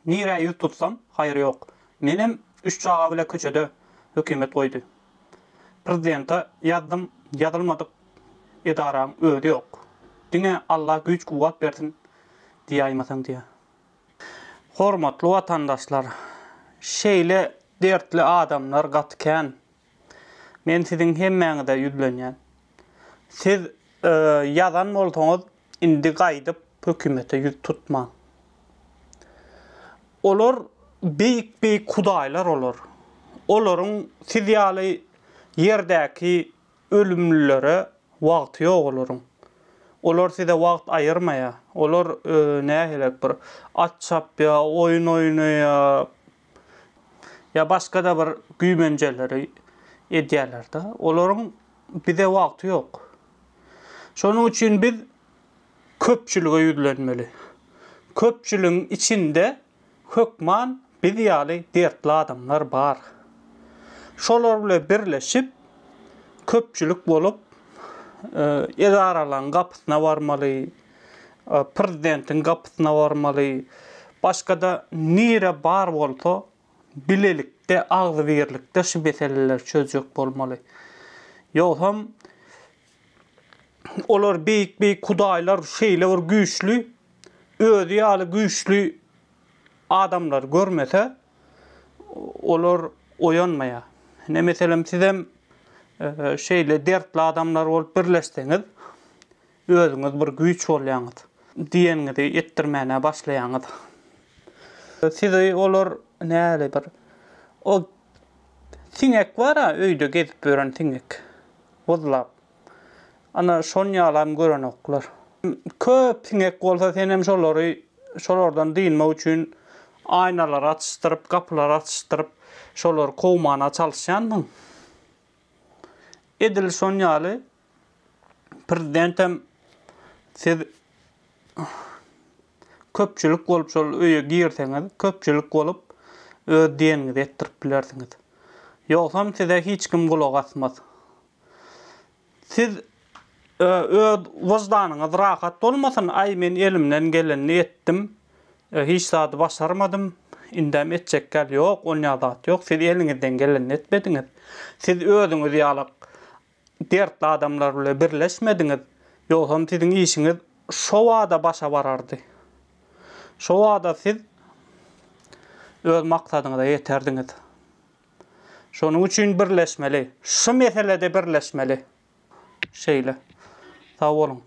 Nire ýüz tutsam, haýry ýok. Menem 3 çaga bile köçede hökümet goýdy. Prezidenta ýazdym, ýazylmadyk edaram öýdi ýok. Diňe Allah güýç kuwat bersin diýýmasaň diýe. Hormatly watandaşlar, şeýle dertli adamlar gatken. Men siziň hemmeňize ýüzlenýän. Siz ýazan bolsaňyz indi gaýdyp hökümete ýüz tutmaň. Olar beýik kudaýlar olar. Olaryň siz ýaly ýerdäki ölümlülere wagty ýok olaryň. Olar size wagt aýyrmaýar. Olar nähelek bir at çapýa, oyun oýnaýar. Ya başga da bir güýmenjeleri edýärler da. Olaryň bize wagty ýok. Şonuň üçin biz köpçülige ýüzlenmeli. Köpçüligiň içinde hökman biz ýaly dertli adamlar bar. Şolar bilen birleşip köpçülik bolup edaralan gapysyna barmaly, prezidentiň gapysyna barmaly, başga da nire bar bolsa bilelikde, agzy berlikde şu meseleler çözjek bolmaly. Ýoksam olar beýik kudaýlar şeýle bir güýçlü, özi ýaly güýçlü adamlar görmese olar oýanmaýar. Ne meselem sizem şeýle dertli adamlar bolup birleşseňiz, özüňiz bir güýç bolýaňyz. Diýeniňizi etdirmäne başlaýaňyz. Sizi olar näle bir o siňek bara öýde gezip gören siňek. Bozlap. Ana şon ýalam gören oklar. Köp siňek bolsa senem şolardan diýilmek üçin aynalar açystyryp, kapylar açystyryp, şolar kowmana çalyşýandyň. Edil şon ýaly prezidentim siz köpçülik bolup şol öýe girseňiz, köpçülik bolup öz diýeniňizi etdirip bilersiňiz. Ýoksam size hiç kim kulak asmaz. Siz öz wyjdanyňyz rahat bolmasyn, ay men elimden geleni etdim, hiç zady başarmadym, indäm etjek gal ýok, onýa zat ýok. Siz eliňizden geleni etmediňiz. Siz özüňiz ýaly dertli adamlar bilen birleşmediňiz. Ýoksam siziň işiňiz şo wada başa barardy. Şo wada siz öz maksadyňyza ýeterdiňiz. Şonuň üçin birleşmeli. Şu meselede birleşmeli. Şeýle. Sag bolun.